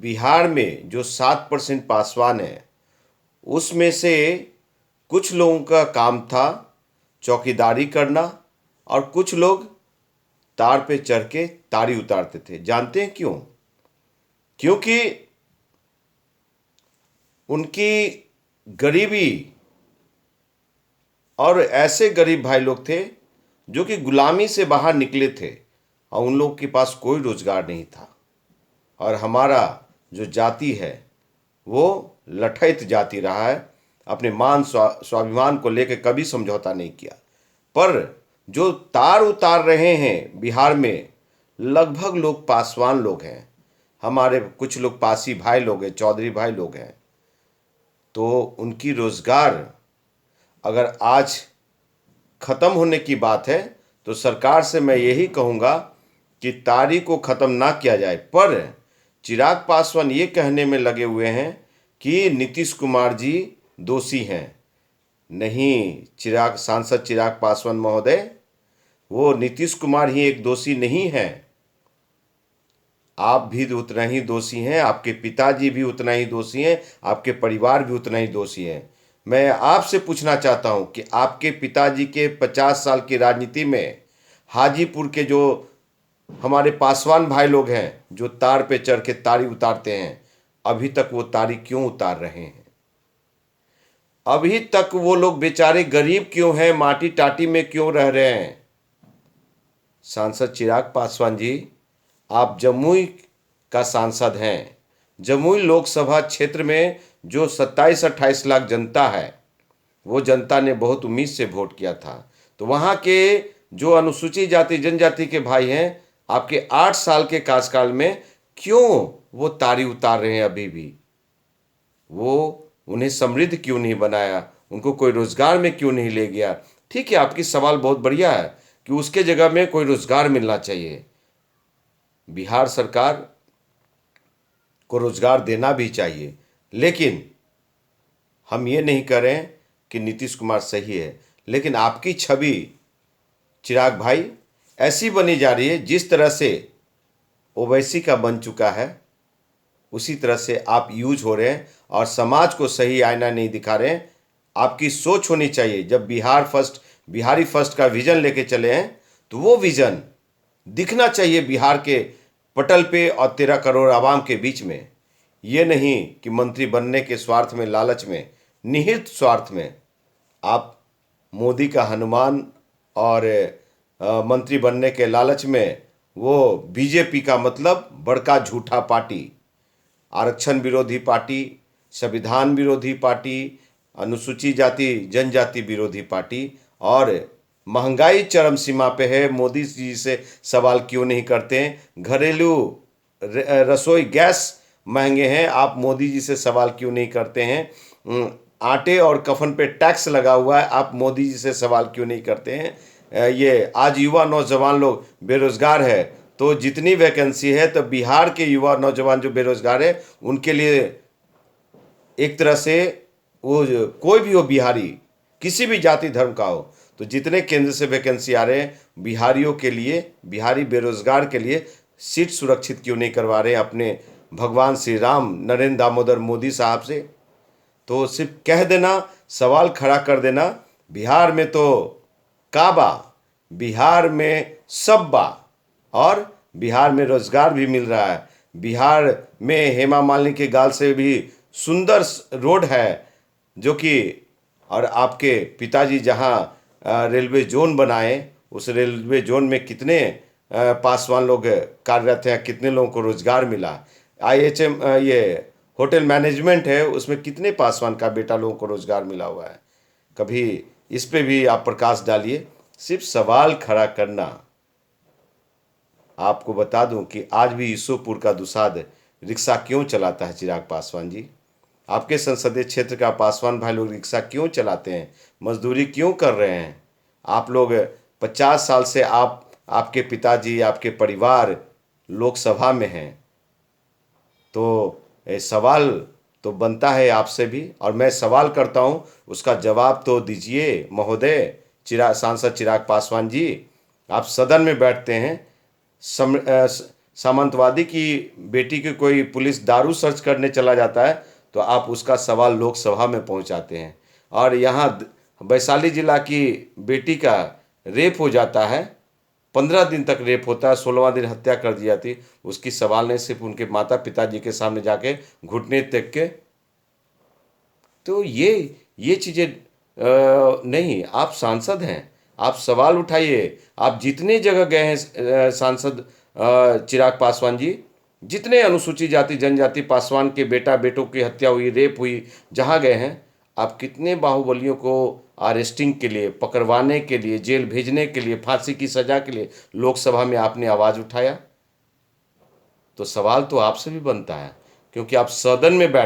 बिहार में जो 7% पासवान है, उसमें से कुछ लोगों का काम था चौकीदारी करना और कुछ लोग तार पे चढ़ के तारी उतारते थे। जानते हैं क्यों? क्योंकि उनकी गरीबी, और ऐसे गरीब भाई लोग थे जो कि गुलामी से बाहर निकले थे और उन लोग के पास कोई रोजगार नहीं था। और हमारा जो जाति है वो लठैत जाति रहा है, अपने मान स्वाभिमान को लेकर कभी समझौता नहीं किया। पर जो तार उतार रहे हैं बिहार में, लगभग लोग पासवान लोग हैं, हमारे कुछ लोग पासी भाई लोग हैं, चौधरी भाई लोग हैं। तो उनकी रोजगार अगर आज खत्म होने की बात है तो सरकार से मैं यही कहूँगा कि तारी को ख़त्म ना किया जाए। पर चिराग पासवान ये कहने में लगे हुए हैं कि नीतीश कुमार जी दोषी हैं। नहीं, सांसद चिराग पासवान महोदय, वो नीतीश कुमार ही एक दोषी नहीं है, आप भी उतना ही दोषी हैं, आपके पिताजी भी उतना ही दोषी हैं, आपके परिवार भी उतना ही दोषी हैं। मैं आपसे पूछना चाहता हूं कि आपके पिताजी के 50 साल की राजनीति में हाजीपुर के जो हमारे पासवान भाई लोग हैं जो तार पे चढ़ के तारी उतारते हैं, अभी तक वो तारी क्यों उतार रहे हैं? अभी तक वो लोग बेचारे गरीब क्यों हैं, माटी टाटी में क्यों रह रहे हैं? सांसद चिराग पासवान जी, आप जमुई का सांसद हैं। जमुई लोकसभा क्षेत्र में जो 27-28 लाख जनता है, वो जनता ने बहुत उम्मीद से वोट किया था। तो वहाँ के जो अनुसूचित जाति जनजाति के भाई हैं, आपके 8 साल के कार्यकाल में क्यों वो तारी उतार रहे हैं? अभी भी वो उन्हें समृद्ध क्यों नहीं बनाया? उनको कोई रोजगार में क्यों नहीं ले गया? ठीक है, आपकी सवाल बहुत बढ़िया है कि उसके जगह में कोई रोजगार मिलना चाहिए। बिहार सरकार को रोजगार देना भी चाहिए, लेकिन हम ये नहीं करें कि नीतीश कुमार सही है। लेकिन आपकी छवि चिराग भाई ऐसी बनी जा रही है, जिस तरह से ओवैसी का बन चुका है उसी तरह से आप यूज हो रहे हैं और समाज को सही आईना नहीं दिखा रहे हैं। आपकी सोच होनी चाहिए। जब बिहारी फर्स्ट का विजन लेके चले हैं तो वो विजन दिखना चाहिए बिहार के पटल पे और 13 करोड़ आवाम के बीच में। ये नहीं कि मंत्री बनने के स्वार्थ में, लालच में, निहित स्वार्थ में आप मोदी का हनुमान और मंत्री बनने के लालच में वो बीजेपी का मतलब बड़का झूठा पार्टी, आरक्षण विरोधी पार्टी, संविधान विरोधी पार्टी, अनुसूचित जाति जनजाति विरोधी पार्टी, और महंगाई चरम सीमा पे है। मोदी जी से सवाल क्यों नहीं करते हैं? घरेलू रसोई गैस महंगे हैं, आप मोदी जी से सवाल क्यों नहीं करते हैं? आटे और कफन पे टैक्स लगा हुआ है, आप मोदी जी से सवाल क्यों नहीं करते हैं? ये आज युवा नौजवान लोग बेरोजगार है, तो जितनी वैकेंसी है तो बिहार के युवा नौजवान जो बेरोजगार है उनके लिए एक तरह से वो कोई भी हो, बिहारी किसी भी जाति धर्म का हो, तो जितने केंद्र से वैकेंसी आ रहे हैं बिहारियों के लिए, बिहारी बेरोजगार के लिए सीट सुरक्षित क्यों नहीं करवा रहे अपने भगवान श्री राम नरेंद्र दामोदर मोदी साहब से? तो सिर्फ कह देना, सवाल खड़ा कर देना, बिहार में तो काबा, बिहार में सब्बा, और बिहार में रोजगार भी मिल रहा है। बिहार में हेमा मालिनी के गाल से भी सुंदर रोड है जो कि, और आपके पिताजी जहां रेलवे जोन बनाए, उस रेलवे जोन में कितने पासवान लोग कार्यरत हैं, कितने लोगों को रोजगार मिला। IHM ये होटल मैनेजमेंट है, उसमें कितने पासवान का बेटा लोगों को रोजगार मिला हुआ है। कभी इस पे भी आप प्रकाश डालिए। सिर्फ सवाल खड़ा करना। आपको बता दूं कि आज भी ईसोपुर का दुसाध रिक्शा क्यों चलाता है चिराग पासवान जी? आपके संसदीय क्षेत्र का पासवान भाई लोग रिक्शा क्यों चलाते हैं? मजदूरी क्यों कर रहे हैं? आप लोग 50 साल से आपके पिताजी, आपके परिवार लोकसभा में हैं, तो सवाल तो बनता है आपसे भी, और मैं सवाल करता हूं, उसका जवाब तो दीजिए महोदय। सांसद चिराग पासवान जी, आप सदन में बैठते हैं, सामंतवादी की बेटी की कोई पुलिस दारू सर्च करने चला जाता है तो आप उसका सवाल लोकसभा में पहुंचाते हैं। और यहाँ वैशाली जिला की बेटी का रेप हो जाता है, 15 दिन तक रेप होता है, 16वां दिन हत्या कर दी जाती, उसकी सवाल नहीं, सिर्फ उनके माता पिताजी के सामने जाके घुटने टेक के। तो ये चीज़ें नहीं, आप सांसद हैं, आप सवाल उठाइए। आप जितने जगह गए हैं सांसद चिराग पासवान जी, जितने अनुसूचित जाति जनजाति पासवान के बेटा बेटों की हत्या हुई, रेप हुई, जहाँ गए हैं, आप कितने बाहुबलियों को अरेस्टिंग के लिए, पकड़वाने के लिए, जेल भेजने के लिए, फांसी की सजा के लिए लोकसभा में आपने आवाज़ उठाया। तो सवाल तो आपसे भी बनता है, क्योंकि आप सदन में बैठते